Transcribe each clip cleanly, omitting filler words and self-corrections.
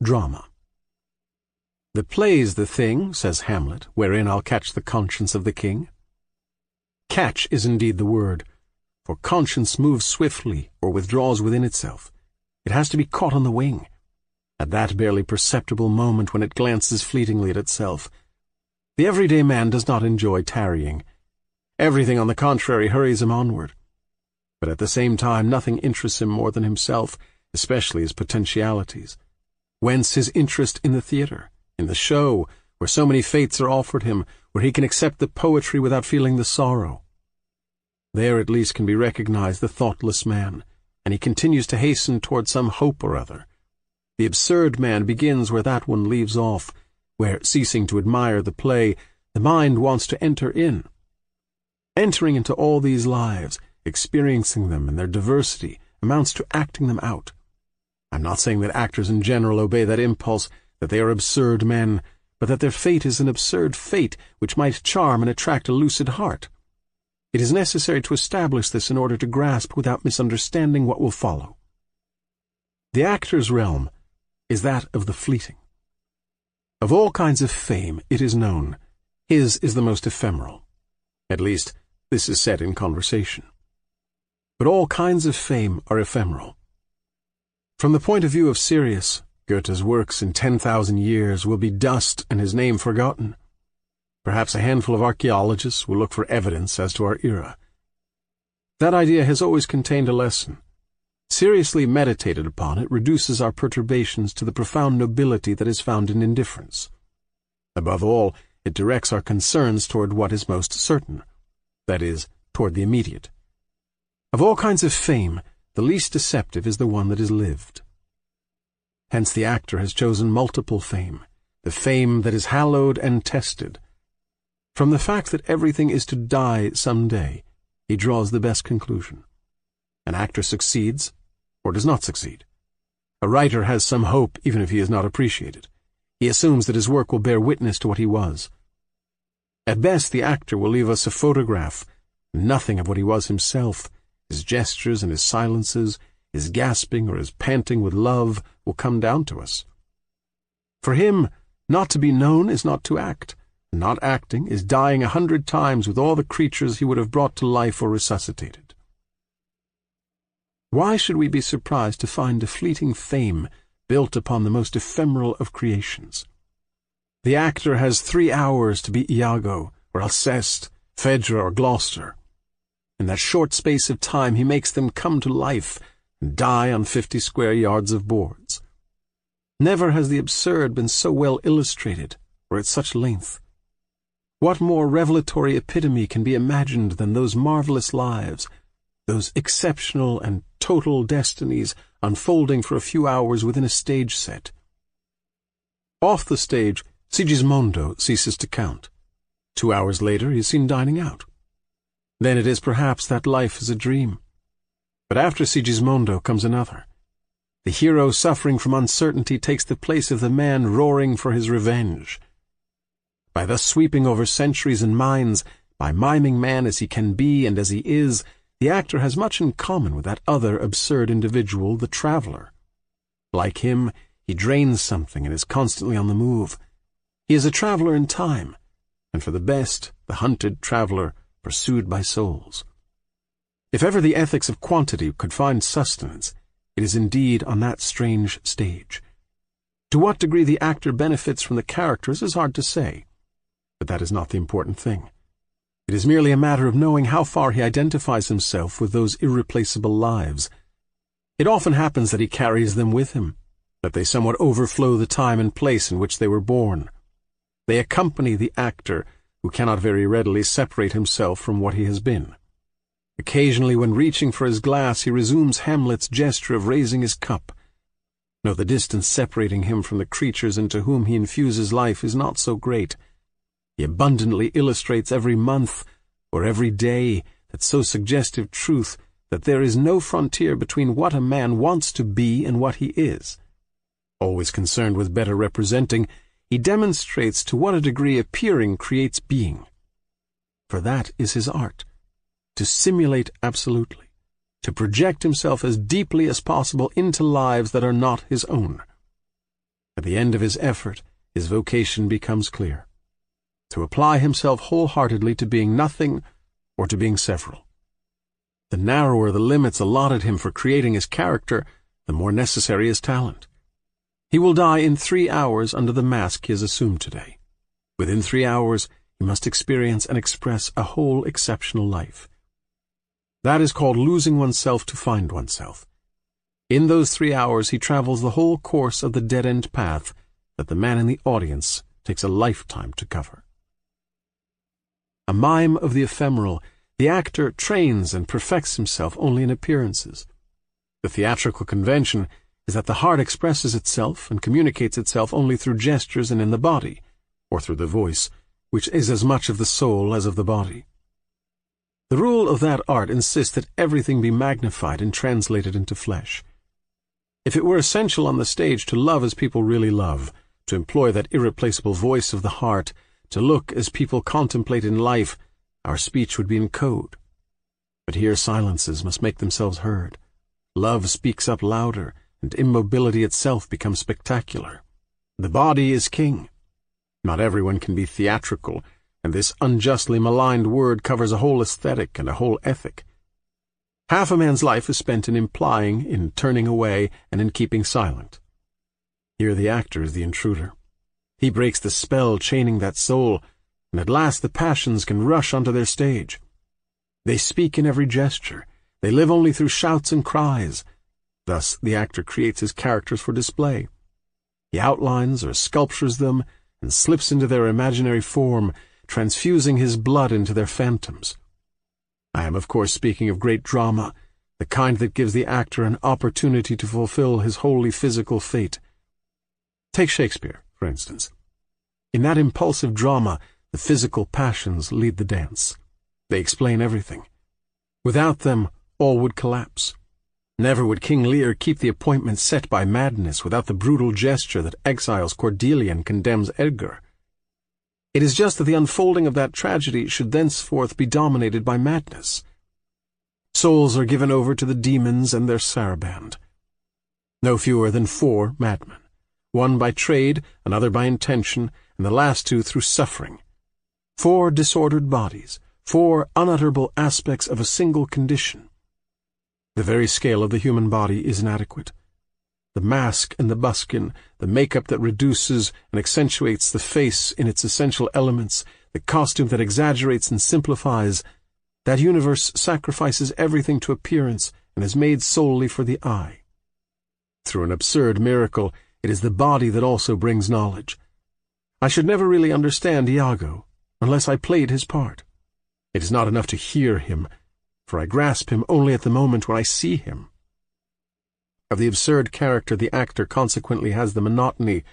Drama. "The play's the thing," says Hamlet, "wherein I'll catch the conscience of the king." Catch is indeed the word, for conscience moves swiftly or withdraws within itself. It has to be caught on the wing, at that barely perceptible moment when it glances fleetingly at itself. The everyday man does not enjoy tarrying. Everything, on the contrary, hurries him onward. But at the same time, nothing interests him more than himself, especially his potentialities. Whence his interest in the theater, in the show, where so many fates are offered him, where he can accept the poetry without feeling the sorrow. There at least can be recognized the thoughtless man, and he continues to hasten toward some hope or other. The absurd man begins where that one leaves off, where, ceasing to admire the play, the mind wants to enter in. Entering into all these lives, experiencing them in their diversity, amounts to acting them out. I'm not saying that actors in general obey that impulse, that they are absurd men, but that their fate is an absurd fate which might charm and attract a lucid heart. It is necessary to establish this in order to grasp without misunderstanding what will follow. The actor's realm is that of the fleeting. Of all kinds of fame, it is known, his is the most ephemeral. At least, this is said in conversation. But all kinds of fame are ephemeral. From the point of view of Sirius, Goethe's works in 10,000 years will be dust and his name forgotten. Perhaps a handful of archaeologists will look for evidence as to our era. That idea has always contained a lesson. Seriously meditated upon, it reduces our perturbations to the profound nobility that is found in indifference. Above all, it directs our concerns toward what is most certain, that is, toward the immediate. Of all kinds of fame, the least deceptive is the one that is lived. Hence the actor has chosen multiple fame, the fame that is hallowed and tested. From the fact that everything is to die some day, he draws the best conclusion. An actor succeeds, or does not succeed. A writer has some hope even if he is not appreciated. He assumes that his work will bear witness to what he was. At best, the actor will leave us a photograph, nothing of what he was himself. His gestures and his silences, his gasping or his panting with love will come down to us. For him, not to be known is not to act. Not acting is dying 100 times with all the creatures he would have brought to life or resuscitated. Why should we be surprised to find a fleeting fame built upon the most ephemeral of creations? The actor has 3 hours to be Iago, or Alceste, Phaedra, or Gloucester. In that short space of time he makes them come to life and die on 50 square yards of boards. Never has the absurd been so well illustrated, or at such length. What more revelatory epitome can be imagined than those marvelous lives, those exceptional and total destinies unfolding for a few hours within a stage set? Off the stage, Sigismondo ceases to count. 2 hours later he is seen dining out. Then it is perhaps that life is a dream. But after Sigismondo comes another. The hero suffering from uncertainty takes the place of the man roaring for his revenge. By thus sweeping over centuries and minds, by miming man as he can be and as he is, the actor has much in common with that other absurd individual, the traveler. Like him, he drains something and is constantly on the move. He is a traveler in time, and for the best, the hunted traveler, pursued by souls. If ever the ethics of quantity could find sustenance, it is indeed on that strange stage. To what degree the actor benefits from the characters is hard to say, but that is not the important thing. It is merely a matter of knowing how far he identifies himself with those irreplaceable lives. It often happens that he carries them with him, that they somewhat overflow the time and place in which they were born. They accompany the actor, who cannot very readily separate himself from what he has been. Occasionally, when reaching for his glass, he resumes Hamlet's gesture of raising his cup. No, the distance separating him from the creatures into whom he infuses life is not so great. He abundantly illustrates every month or every day that so suggestive truth that there is no frontier between what a man wants to be and what he is. Always concerned with better representing, he demonstrates to what a degree appearing creates being. For that is his art, to simulate absolutely, to project himself as deeply as possible into lives that are not his own. At the end of his effort, his vocation becomes clear: to apply himself wholeheartedly to being nothing or to being several. The narrower the limits allotted him for creating his character, the more necessary his talent. He will die in 3 hours under the mask he has assumed today. Within 3 hours, he must experience and express a whole exceptional life. That is called losing oneself to find oneself. In those 3 hours, he travels the whole course of the dead-end path that the man in the audience takes a lifetime to cover. A mime of the ephemeral, the actor trains and perfects himself only in appearances. The theatrical convention is that the heart expresses itself and communicates itself only through gestures and in the body, or through the voice, which is as much of the soul as of the body. The rule of that art insists that everything be magnified and translated into flesh. If it were essential on the stage to love as people really love, to employ that irreplaceable voice of the heart, to look as people contemplate in life, our speech would be in code. But here silences must make themselves heard. Love speaks up louder, and immobility itself becomes spectacular. The body is king. Not everyone can be theatrical, and this unjustly maligned word covers a whole aesthetic and a whole ethic. Half a man's life is spent in implying, in turning away, and in keeping silent. Here the actor is the intruder. He breaks the spell chaining that soul, and at last the passions can rush onto their stage. They speak in every gesture. They live only through shouts and cries. Thus the actor creates his characters for display. He outlines or sculptures them and slips into their imaginary form, transfusing his blood into their phantoms. I am, of course, speaking of great drama, the kind that gives the actor an opportunity to fulfill his wholly physical fate. Take Shakespeare, for instance. In that impulsive drama, the physical passions lead the dance. They explain everything. Without them, all would collapse. Never would King Lear keep the appointment set by madness without the brutal gesture that exiles Cordelia and condemns Edgar. It is just that the unfolding of that tragedy should thenceforth be dominated by madness. Souls are given over to the demons and their saraband. No fewer than 4 madmen, one by trade, another by intention, and the last 2 through suffering. 4 disordered bodies, 4 unutterable aspects of a single condition. The very scale of the human body is inadequate. The mask and the buskin, the makeup that reduces and accentuates the face in its essential elements, the costume that exaggerates and simplifies, that universe sacrifices everything to appearance and is made solely for the eye. Through an absurd miracle, it is the body that also brings knowledge. I should never really understand Iago unless I played his part. It is not enough to hear him, for I grasp him only at the moment when I see him. Of the absurd character, the actor consequently has the monotony,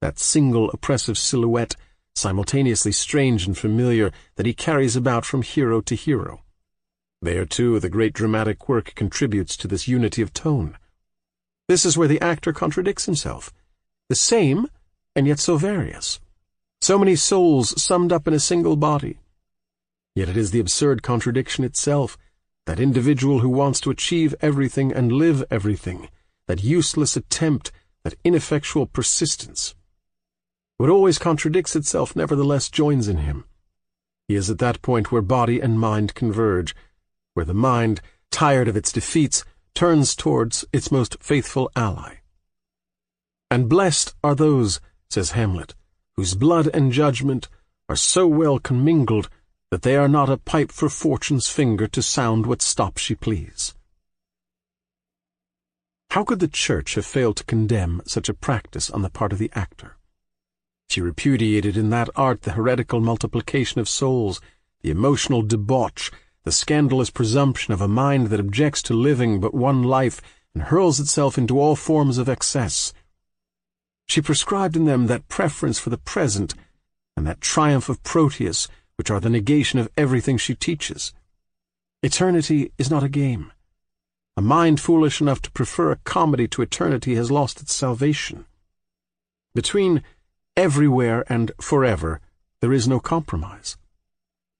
that single oppressive silhouette, simultaneously strange and familiar, that he carries about from hero to hero. There, too, the great dramatic work contributes to this unity of tone. This is where the actor contradicts himself. The same, and yet so various. So many souls summed up in a single body. Yet it is the absurd contradiction itself, that individual who wants to achieve everything and live everything, that useless attempt, that ineffectual persistence. What always contradicts itself nevertheless joins in him. He is at that point where body and mind converge, where the mind, tired of its defeats, turns towards its most faithful ally. And blessed are those, says Hamlet, whose blood and judgment are so well commingled that they are not a pipe for Fortune's finger to sound what stop she please. How could the Church have failed to condemn such a practice on the part of the actor? She repudiated in that art the heretical multiplication of souls, the emotional debauch, the scandalous presumption of a mind that objects to living but one life and hurls itself into all forms of excess. She prescribed in them that preference for the present and that triumph of Proteus, which are the negation of everything she teaches. Eternity is not a game. A mind foolish enough to prefer a comedy to eternity has lost its salvation. Between everywhere and forever there is no compromise.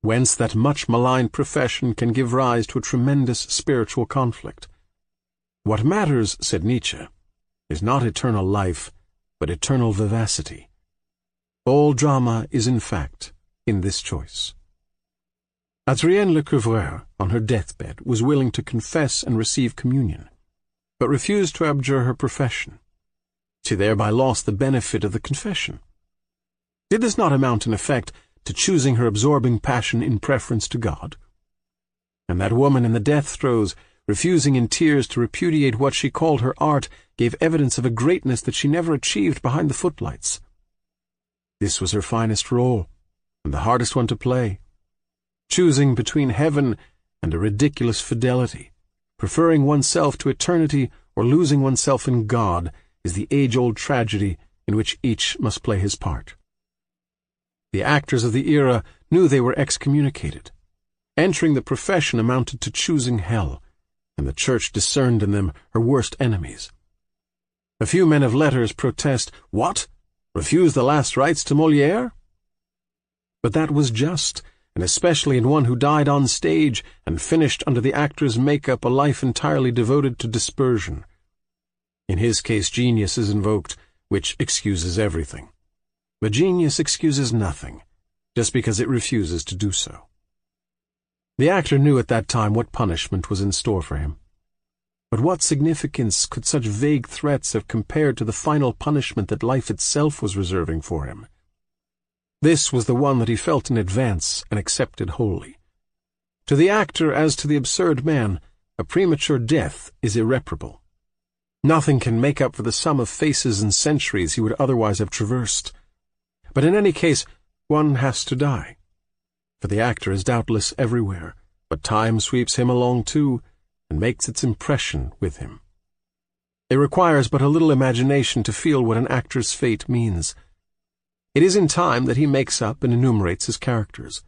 Whence that much maligned profession can give rise to a tremendous spiritual conflict. What matters, said Nietzsche, is not eternal life, but eternal vivacity. All drama is, in fact, in this choice. Adrienne Lecouvreur, on her deathbed, was willing to confess and receive communion, but refused to abjure her profession. She thereby lost the benefit of the confession. Did this not amount, in effect, to choosing her absorbing passion in preference to God? And that woman in the death throes, refusing in tears to repudiate what she called her art, gave evidence of a greatness that she never achieved behind the footlights. This was her finest role, and the hardest one to play. Choosing between heaven and a ridiculous fidelity, preferring oneself to eternity or losing oneself in God, is the age-old tragedy in which each must play his part. The actors of the era knew they were excommunicated. Entering the profession amounted to choosing hell, and the Church discerned in them her worst enemies. A few men of letters protest, "What? Refuse the last rites to Molière?" But that was just, and especially in one who died on stage and finished under the actor's makeup a life entirely devoted to dispersion. In his case, genius is invoked, which excuses everything. But genius excuses nothing, just because it refuses to do so. The actor knew at that time what punishment was in store for him. But what significance could such vague threats have compared to the final punishment that life itself was reserving for him? This was the one that he felt in advance and accepted wholly. To the actor, as to the absurd man, a premature death is irreparable. Nothing can make up for the sum of faces and centuries he would otherwise have traversed. But in any case, one has to die. For the actor is doubtless everywhere, but time sweeps him along too, and makes its impression with him. It requires but a little imagination to feel what an actor's fate means. It is in time that he makes up and enumerates his characters.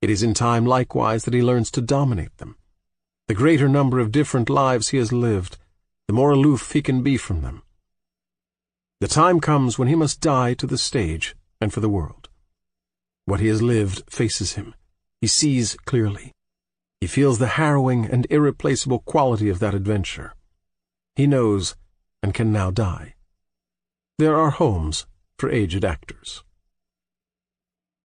It is in time, likewise, that he learns to dominate them. The greater number of different lives he has lived, the more aloof he can be from them. The time comes when he must die to the stage and for the world. What he has lived faces him. He sees clearly. He feels the harrowing and irreplaceable quality of that adventure. He knows and can now die. There are homes for aged actors.